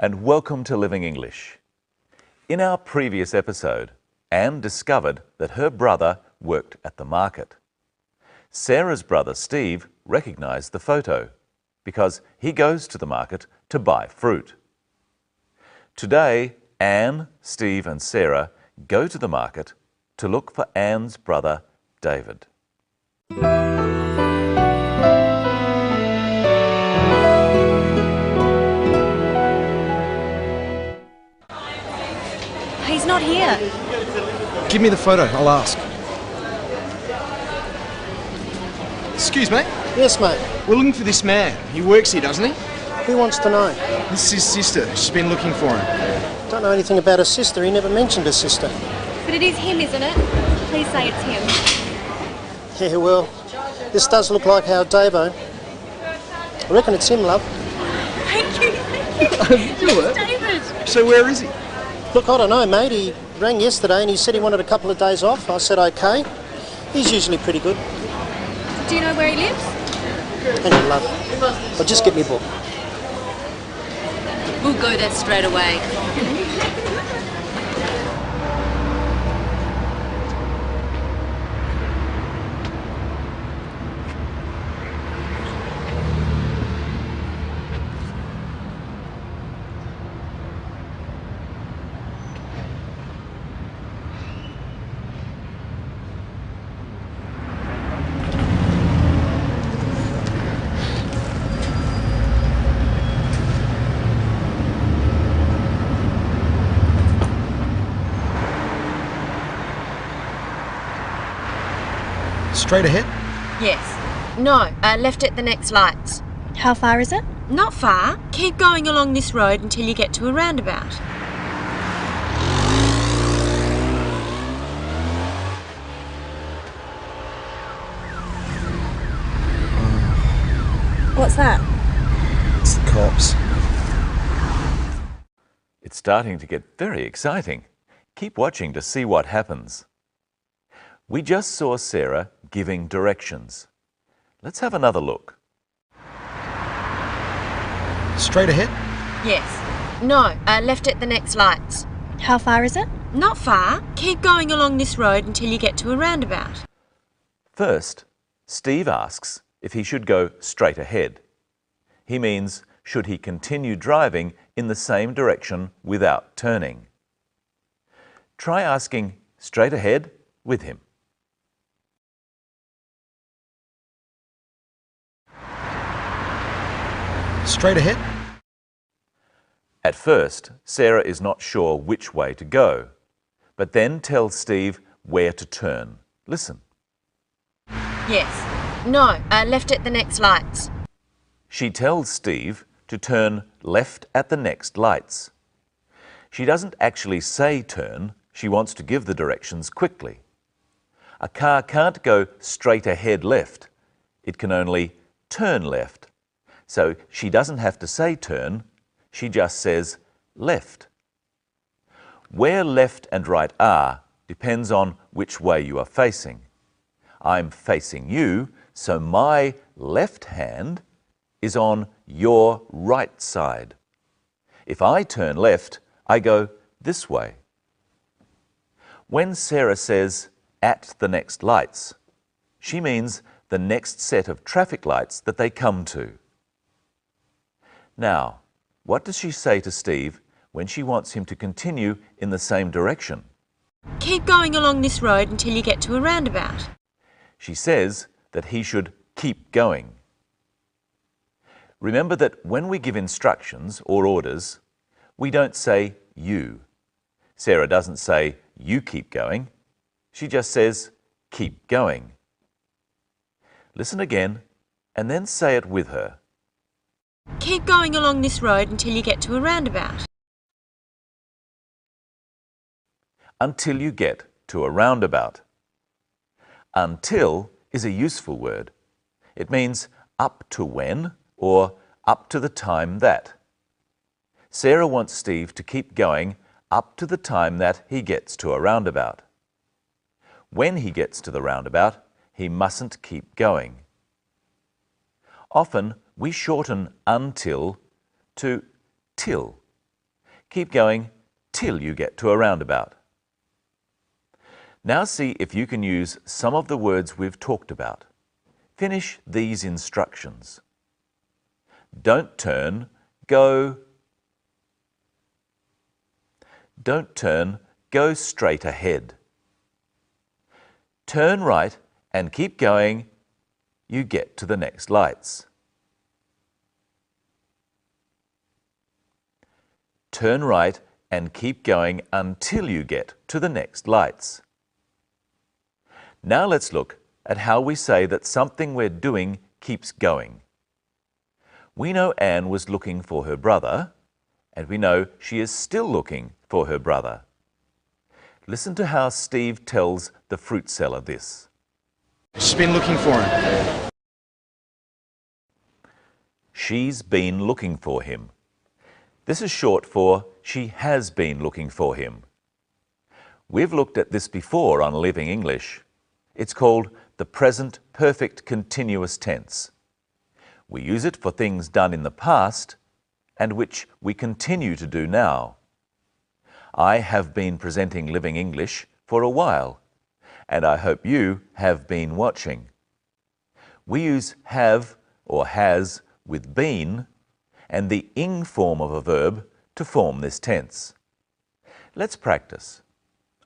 and welcome to Living English. In our previous episode, Anne discovered that her brother worked at the market. Sarah's brother Steve recognised the photo because he goes to the market to buy fruit. Today, Anne, Steve and Sarah go to the market to look for Anne's brother David. He's not here. Give me the photo, I'll ask. Excuse me? Yes, mate. We're looking for this man. He works here, doesn't he? Who wants to know? This is his sister. She's been looking for him. Don't know anything about her sister. He never mentioned her sister. But it is him, isn't it? Please say it's him. Yeah, well, this does look like our Davo. I reckon it's him, love. Thank you, thank you. Do it? David. So where is he? Look, I don't know, mate. He rang yesterday and he said he wanted a couple of days off. I said okay. He's usually pretty good. Do you know where he lives? Hang on, love. I'll just get me book. We'll go there straight away. Straight ahead? Yes. No, left at the next lights. How far is it? Not far. Keep going along this road until you get to a roundabout. What's that? It's the cops. It's starting to get very exciting. Keep watching to see what happens. We just saw Sarah giving directions. Let's have another look. Straight ahead? Yes. No, left at the next lights. How far is it? Not far. Keep going along this road until you get to a roundabout. First, Steve asks if he should go straight ahead. He means, should he continue driving in the same direction without turning? Try asking straight ahead with him. Straight ahead? At first, Sarah is not sure which way to go, but then tells Steve where to turn. Listen. Yes. No, left at the next lights. She tells Steve to turn left at the next lights. She doesn't actually say turn, she wants to give the directions quickly. A car can't go straight ahead left, it can only turn left. So she doesn't have to say turn, she just says left. Where left and right are depends on which way you are facing. I'm facing you, so my left hand is on your right side. If I turn left, I go this way. When Sarah says at the next lights, she means the next set of traffic lights that they come to. Now, what does she say to Steve when she wants him to continue in the same direction? Keep going along this road until you get to a roundabout. She says that he should keep going. Remember that when we give instructions or orders, we don't say you. Sarah doesn't say you keep going. She just says keep going. Listen again and then say it with her. Keep going along this road until you get to a roundabout. Until you get to a roundabout. Until is a useful word. It means up to when or up to the time that. Sarah wants Steve to keep going up to the time that he gets to a roundabout. When he gets to the roundabout, he mustn't keep going. Often we shorten until to till. Keep going till you get to a roundabout. Now see if you can use some of the words we've talked about. Finish these instructions. Don't turn, go. Don't turn, go straight ahead. Turn right and keep going, you get to the next lights. Turn right and keep going until you get to the next lights. Now let's look at how we say that something we're doing keeps going. We know Anne was looking for her brother, and we know she is still looking for her brother. Listen to how Steve tells the fruit seller this. She's been looking for him. She's been looking for him. This is short for she has been looking for him. We've looked at this before on Living English. It's called the present perfect continuous tense. We use it for things done in the past and which we continue to do now. I have been presenting Living English for a while, and I hope you have been watching. We use have or has with been and the ing form of a verb to form this tense. Let's practice.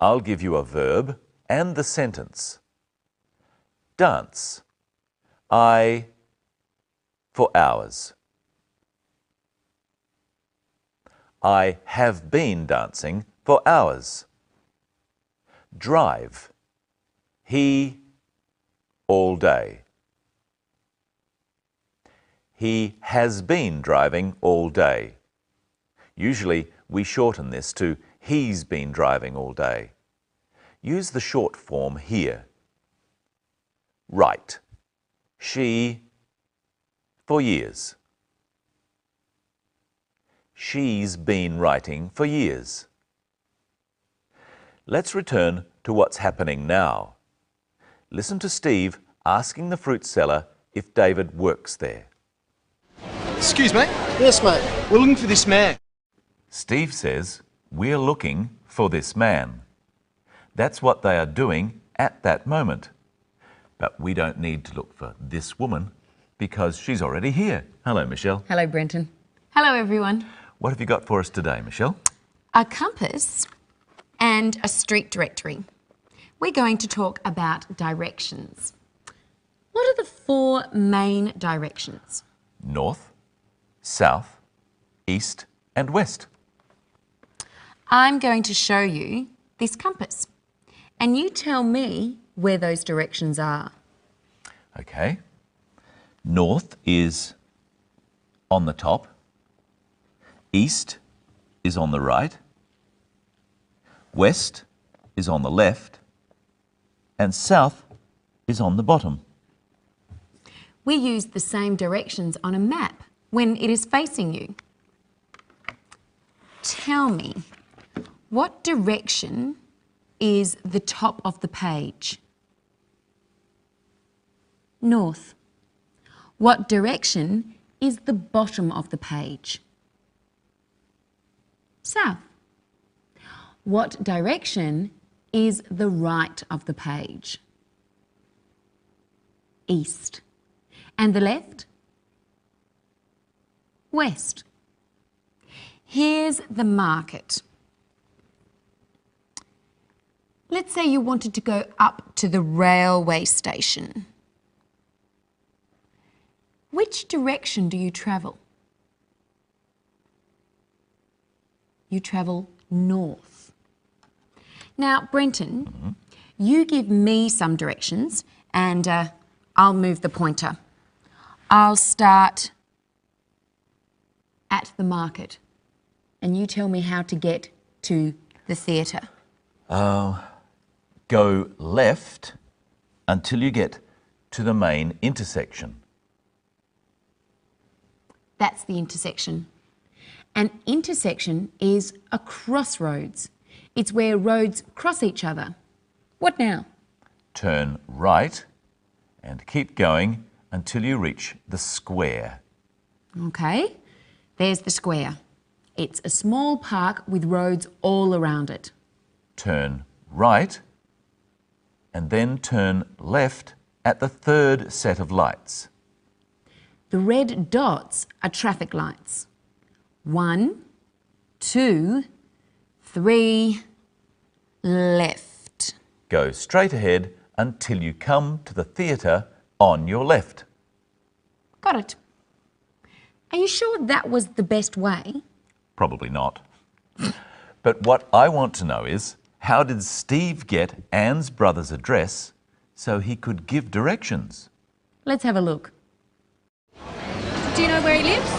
I'll give you a verb and the sentence. Dance. I for hours. I have been dancing for hours. Drive. He all day. He has been driving all day. Usually we shorten this to he's been driving all day. Use the short form here. Write. She for years. She's been writing for years. Let's return to what's happening now. Listen to Steve asking the fruit seller if David works there. Excuse me, Yes, mate. we're looking for this man. Steve says, we're looking for this man. That's what they are doing at that moment. But we don't need to look for this woman because she's already here. Hello, Michelle. Hello, Brenton. Hello, everyone. What have you got for us today, Michelle? A compass and a street directory. We're going to talk about directions. What are the 4 main directions? North, south, east and west. I'm going to show you this compass, and you tell me where those directions are. Okay. North is on the top. East is on the right. West is on the left. And south is on the bottom. We use the same directions on a map when it is facing you. Tell me, what direction is the top of the page? North. What direction is the bottom of the page? South. What direction is the right of the page? East. And the left? West. Here's the market. Let's say you wanted to go up to the railway station. Which direction do you travel? You travel north. Now, Brenton, you give me some directions and I'll move the pointer. I'll start at the market and you tell me how to get to the theatre. Go left until you get to the main intersection. That's the intersection. An intersection is a crossroads. It's where roads cross each other. What now? Turn right and keep going until you reach the square. Okay, there's the square. It's a small park with roads all around it. Turn right and then turn left at the third set of lights. The red dots are traffic lights. 1, 2, 3, left. Go straight ahead until you come to the theatre on your left. Got it. Are you sure that was the best way? Probably not. But what I want to know is, how did Steve get Anne's brother's address so he could give directions? Let's have a look. Do you know where he lives?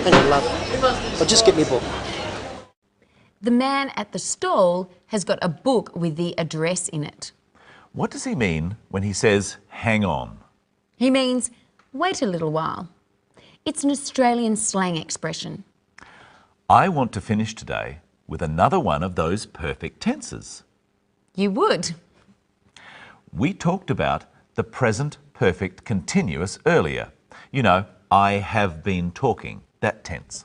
Hang on, love. I'll just get me book. The man at the stall has got a book with the address in it. What does he mean when he says, hang on? He means, wait a little while. It's an Australian slang expression. I want to finish today with another one of those perfect tenses. You would. We talked about the present perfect continuous earlier. You know, I have been talking, that tense.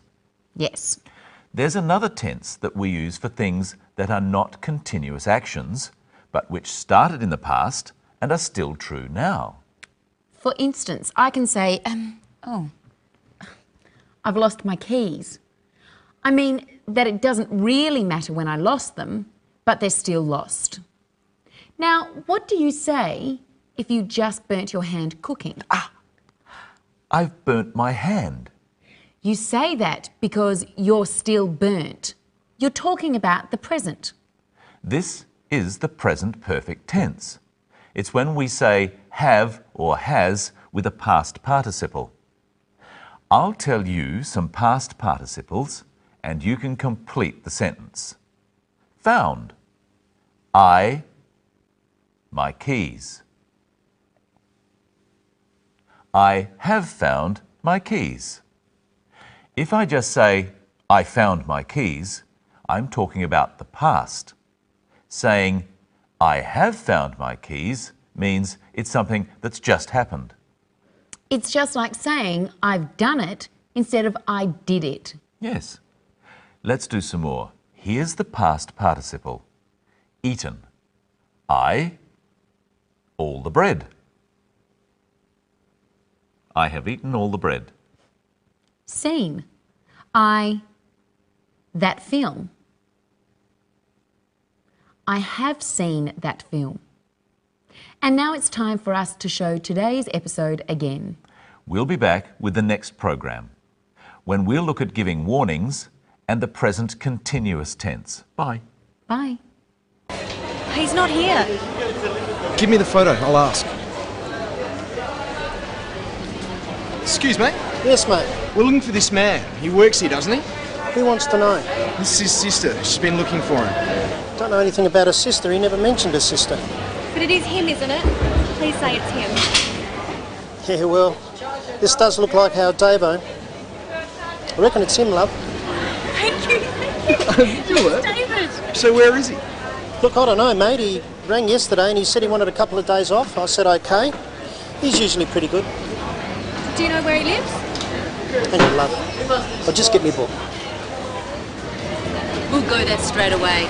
Yes. There's another tense that we use for things that are not continuous actions, but which started in the past and are still true now. For instance, I can say, I've lost my keys. I mean that it doesn't really matter when I lost them, but they're still lost. Now, what do you say if you just burnt your hand cooking? I've burnt my hand. You say that because you're still burnt. You're talking about the present. This is the present perfect tense. It's when we say have or has with a past participle. I'll tell you some past participles and you can complete the sentence. Found. My keys. I have found my keys. If I just say, I found my keys, I'm talking about the past. Saying, I have found my keys means it's something that's just happened. It's just like saying, I've done it, instead of I did it. Yes. Let's do some more. Here's the past participle. Eaten. I, all the bread. I have eaten all the bread. Seen. That film. I have seen that film. And now it's time for us to show today's episode again. We'll be back with the next program, when we'll look at giving warnings and the present continuous tense. Bye. Bye. He's not here. Give me the photo, I'll ask. Excuse me, Yes, mate. we're looking for this man. He works here, doesn't he? Who wants to know? This is his sister. She's been looking for him. Don't know anything about her sister. He never mentioned her sister. But it is him, isn't it? Please say it's him. Yeah, well, this does look like our Davo. I reckon it's him, love. Thank you. Do it. David. So where is he? Look, I don't know, mate. He rang yesterday and he said he wanted a couple of days off. I said okay. He's usually pretty good. Do you know where he lives? Hang on, love. I'll just get me book. We'll go there straight away.